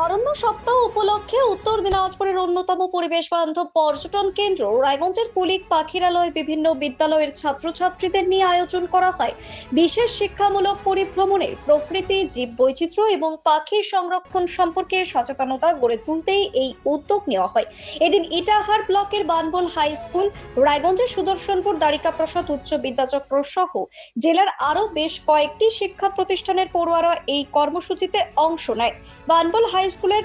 অরণ্য সপ্তাহ উপলক্ষে উত্তর দিনাজপুরের অন্যতম পরিবেশ বান্ধব পর্যটন কেন্দ্র রায়গঞ্জের কুলিক পাখিরালয় বিভিন্ন বিদ্যালয়ের ছাত্রছাত্রীদের নিয়ে আয়োজন করা হয় বিশেষ শিক্ষামূলক পরিভ্রমণের। প্রকৃতি, জীববৈচিত্র্য এবং পাখি সংরক্ষণ সম্পর্কে সচেতনতা গড়ে তুলতেই এই উদ্যোগ নেওয়া হয়। এদিন ইটাহার ব্লকের বানবল হাই স্কুল, রায়গঞ্জের সুদর্শনপুর দ্বারিকা প্রসাদ উচ্চ বিদ্যাচক্র সহ জেলার আরো বেশ কয়েকটি শিক্ষা প্রতিষ্ঠানের পড়ুয়ারা এই কর্মসূচিতে অংশ নেয়। বানবল হাই স্কুলের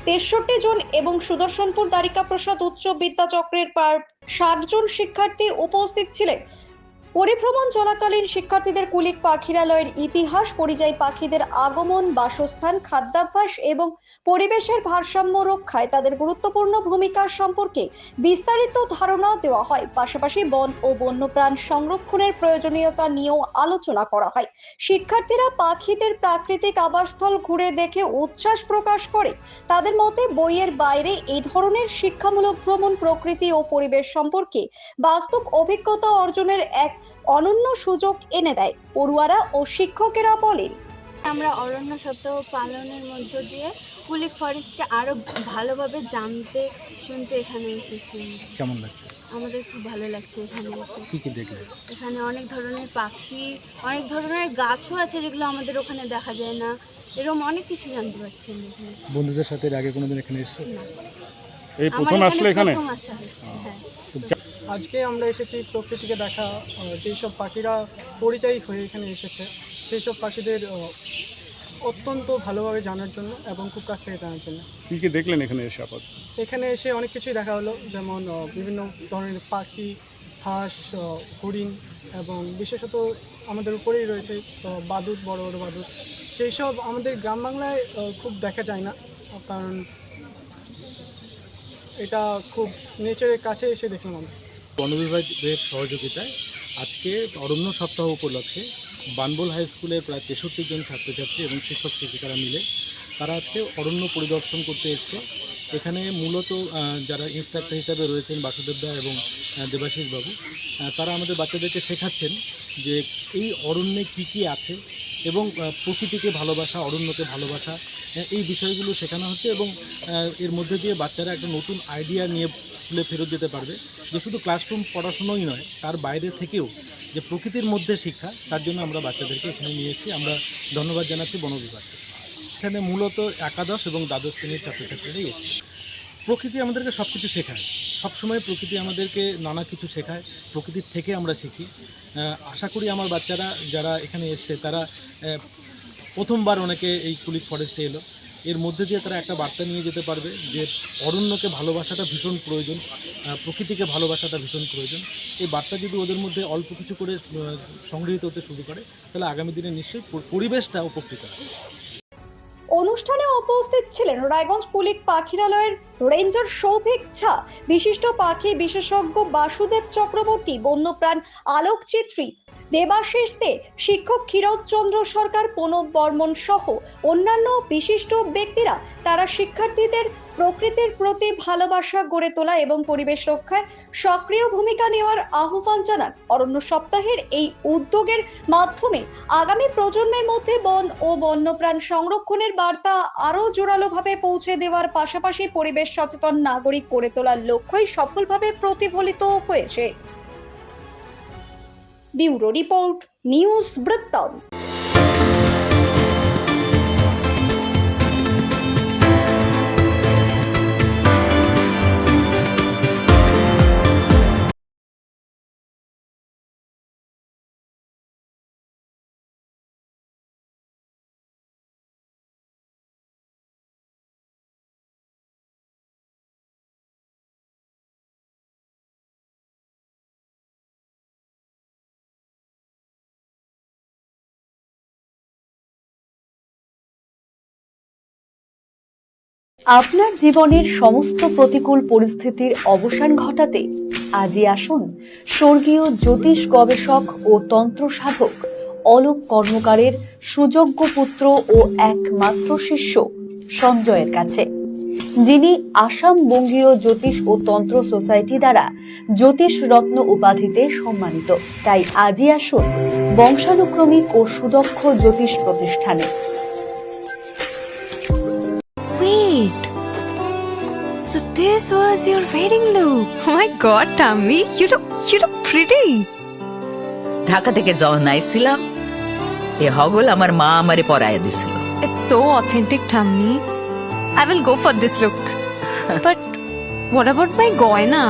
63 জন এবং সুদর্শনপুর দ্বারিকা প্রসাদ উচ্চ বিদ্যাচক্রের প্রায় 60 জন শিক্ষার্থী উপস্থিত ছিলেন। পরিভ্রমণ চলাকালীন শিক্ষার্থীদের কুলিক পাখিরালয়ের ইতিহাস, পরিযায়ী পাখিদের আগমন, বাসস্থান, খাদ্যাভ্যাস এবং পরিবেশের ভারসাম্য রক্ষায় তাদের গুরুত্বপূর্ণ ভূমিকা সম্পর্কে বিস্তারিত ধারণা দেওয়া হয়। পাশাপাশি বন ও বন্যপ্রাণ সংরক্ষণের প্রয়োজনীয়তা নিয়েও আলোচনা করা হয়। শিক্ষার্থীরা পাখিদের প্রাকৃতিক আবাসস্থল ঘুরে দেখে উচ্ছ্বাস প্রকাশ করে। তাদের মতে বইয়ের বাইরে এই ধরনের শিক্ষামূলক ভ্রমণ প্রকৃতি ও পরিবেশ সম্পর্কে বাস্তব অভিজ্ঞতা অর্জনের এক অনন্য সুযোগ এনে দেয়। পড়ুয়ারা ও শিক্ষকেরা বলেন, আমরা অরণ্য সপ্তাহ পালনের মধ্য দিয়ে কুলিক ফরেস্টকে আরো ভালোভাবে জানতে শুনতে এখানে এসেছি। কেমন লাগছে? আমাদের খুব ভালো লাগছে এখানে এসে। কি দেখলে? এখানে অনেক ধরনের পাখি, অনেক ধরনের গাছও আছে যেগুলো আমাদের ওখানে দেখা যায় না। এরকম অনেক কিছু জানতে পারছি আমি এখানে। বন্ধুদের সাথে আগে কোনোদিন এখানে এসেছো? না, এই প্রথম আসলে এখানে? প্রথম আসা হয়েছে, হ্যাঁ। আজকে আমরা এসেছি প্রকৃতিকে দেখা, যেসব পাখিরা পরিযায়ী হয়ে এখানে এসেছে সেই সব পাখিদের অত্যন্ত ভালোভাবে জানার জন্য এবং খুব কাছ থেকে জানার জন্য। কি কি দেখলেন এখানে এসে? এখানে এসে অনেক কিছুই দেখা হলো, যেমন বিভিন্ন ধরনের পাখি, হাঁস, হরিণ এবং বিশেষত আমাদের উপরেই রয়েছে বাদুড়, বড় বড় বাদুড়। সেই সব আমাদের গ্রাম বাংলায় খুব দেখা যায় না, কারণ এটা খুব নেচারের কাছে এসে দেখলাম আমরা। বন বিভাগের সহযোগিতায় আজকে অরণ্য সপ্তাহ উপলক্ষে বানবল হাই স্কুলের প্রায় 63 জন ছাত্রছাত্রী এবং শিক্ষক শিক্ষিকারা মিলে তারা আজকে অরণ্য পরিদর্শন করতে এসছে। এখানে মূলত যারা ইন্সট্রাক্টর হিসাবে রয়েছেন বাসুদেবদা এবং দেবাশিস বাবু, তারা আমাদের বাচ্চাদেরকে শেখাচ্ছেন যে এই অরণ্যে কি কি আছে এবং প্রকৃতিকে ভালোবাসা, অরণ্যকে ভালোবাসা, এই বিষয়গুলো শেখানো হচ্ছে এবং এর মধ্যে দিয়ে বাচ্চারা একটা নতুন আইডিয়া নিয়ে স্কুলে ফেরত যেতে পারবে, যে শুধু ক্লাসরুম পড়াশুনোই নয়, তার বাইরে থেকেও যে প্রকৃতির মধ্যে শিক্ষা, তার জন্য আমরা বাচ্চাদেরকে এখানে নিয়ে এসেছি। আমরা ধন্যবাদ জানাচ্ছি বন বিভাগকে। এখানে মূলত একাদশ এবং দ্বাদশ শ্রেণীর ছাত্রছাত্রীরাই এসেছে। প্রকৃতি আমাদেরকে সব কিছু শেখায়, সবসময় প্রকৃতি আমাদেরকে নানা কিছু শেখায়, প্রকৃতির থেকে আমরা শিখি। আশা করি আমার বাচ্চারা যারা এখানে এসছে তারা প্রথমবার অনেকে এই কুলিক ফরেস্টে এলো, এর মধ্যে দিয়ে তারা একটা বার্তা নিয়ে যেতে পারবে যে অরণ্যকে ভালোবাসাটা ভীষণ প্রয়োজন, প্রকৃতিকে ভালোবাসাটা ভীষণ প্রয়োজন। এই বার্তা যদি ওদের মধ্যে অল্প কিছু করে সংগৃহীত হতে শুরু করে, তাহলে আগামী দিনে নিশ্চয়ই পরিবেশটা উপকৃত হবে। অনুষ্ঠানে উপস্থিত ছিলেন রায়গঞ্জ কুলিক পাখিরালয়ের রেঞ্জার সৌভিক ঝা, বিশিষ্ট পাখি বিশেষজ্ঞ বাসুদেব চক্রবর্তী, বন্যপ্রাণ আলোকচিত্রী দেবাশিস দে, শিক্ষক ক্ষীরোদচন্দ্র সরকার, প্রণব বর্মন সহ অন্যান্য বিশিষ্ট ব্যক্তিরা। তারা শিক্ষার্থীদের প্রকৃতির প্রতি ভালোবাসা গড়ে তোলা এবং পরিবেশ রক্ষায় সক্রিয় ভূমিকা নেওয়ার আহ্বান জানান। অরণ্য সপ্তাহের এই উদ্যোগের মাধ্যমে আগামী প্রজন্মের মধ্যে বন ও বন্যপ্রাণ সংরক্ষণের বার্তা আরও জোরালোভাবে পৌঁছে দেওয়ার পাশাপাশি পরিবেশ সচেতন নাগরিক করে তোলার লক্ষ্যই সফলভাবে প্রতিফলিত হয়েছে। ব্যুরো রিপোর্ট, নিউজ বৃত্তান্ত। আপনার জীবনের সমস্ত প্রতিকূল পরিস্থিতির অবসান ঘটাতে আজই আসুন স্বর্গীয় জ্যোতিষ গবেষক ও তন্ত্র সাধক অলোক কর্মকারের সুযোগ্য পুত্র ও একমাত্র শিষ্য সঞ্জয়ের কাছে, যিনি আসাম বঙ্গীয় জ্যোতিষ ও তন্ত্র সোসাইটি দ্বারা জ্যোতিষ রত্ন উপাধিতে সম্মানিত। তাই আজই আসুন বংশানুক্রমিক ও সুদক্ষ জ্যোতিষ প্রতিষ্ঠানে। this was your wedding look. Oh my god, Tammy, you look pretty. Dhaka থেকে যখন আইছিলাম এ হগল আমার মা আমারে পরাইয়া দিছিল। It's so authentic, Tammy. I will go for this look. But what about my goina?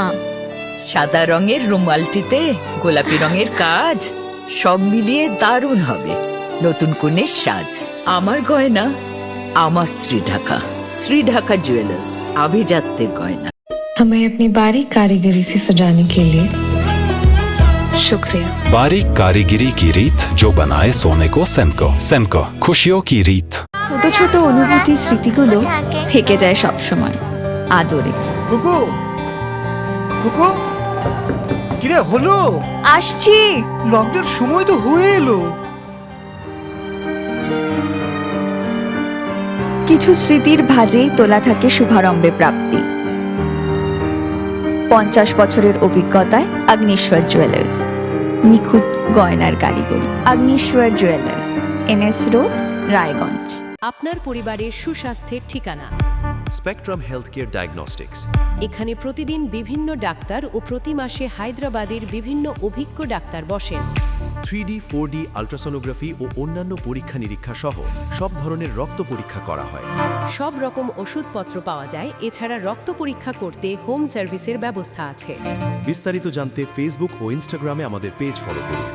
সাদা রঙের রুমালটিতে গোলাপি রঙের কাজ, সব মিলিয়ে দারুণ হবে নতুন কনের সাজ। আমার গয়না আমার শ্রী ঢাকা জুয়েলার্স, আভিজাত্যের গয়না। हमें अपनी बारीक कारीगरी से सजाने के लिए शुक्रिया। बारीक कारीगरी की रीत जो बनाए सोने को सेनको खुशियों की रीत। ছোট ছোট অনুভূতি স্মৃতিগুলো থেকে যায় সব সময় আদরে। কুকু কুকু কিরে হলো? আসছি। লকডাউন সময় তো হয়ে এলো। কিছু স্মৃতির ভাজেই তোলা থাকে শুভারম্ভে প্রাপ্তি। 50 বছরের অভিজ্ঞতায় আগ্নেশ্বর জুয়েলার্স, নিখুঁত গয়নার কারিগরি। Agneshwar jewellers, NS road, Raiganj. আপনার পরিবারের সুস্বাস্থ্যের ঠিকানা স্পেকট্রাম হেলথকেয়ার ডায়াগনস্টিক্স। এখানে প্রতিদিন বিভিন্ন ডাক্তার ও প্রতি মাসে হায়দ্রাবাদের বিভিন্ন অভিজ্ঞ ডাক্তার বসেন। 3D 4D আল্ট্রাসোনোগ্রাফি ও অন্যান্য পরীক্ষা নিরীক্ষা সহ সব ধরনের রক্ত পরীক্ষা করা হয়। সব রকম ওষুধপত্র পাওয়া যায়। এছাড়া রক্ত পরীক্ষা করতে হোম সার্ভিসের ব্যবস্থা আছে। বিস্তারিত জানতে ফেসবুক ও ইনস্টাগ্রামে আমাদের পেজ ফলো করুন।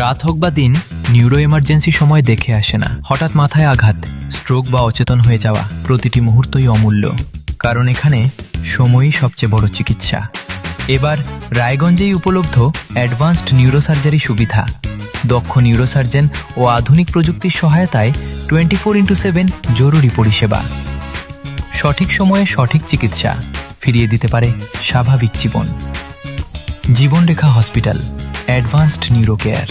রাত হোক বা দিন, নিউরো এমার্জেন্সি সময় দেখে আসে না। হঠাৎ মাথায় আঘাত, স্ট্রোক বা অচেতন হয়ে যাওয়া, প্রতিটি মুহূর্তই অমূল্য। কারণ এখানে সময়ই সবচেয়ে বড় চিকিৎসা। এবার রায়গঞ্জেই উপলব্ধ অ্যাডভান্সড নিউরোসার্জারি সুবিধা। দক্ষ নিউরোসার্জন ও আধুনিক প্রযুক্তির সহায়তায় 24x7 জরুরি পরিষেবা। সঠিক সময়ে সঠিক চিকিৎসা ফিরিয়ে দিতে পারে স্বাভাবিক জীবন। জীবনরেখা হসপিটাল, অ্যাডভান্সড নিউরো কেয়ার।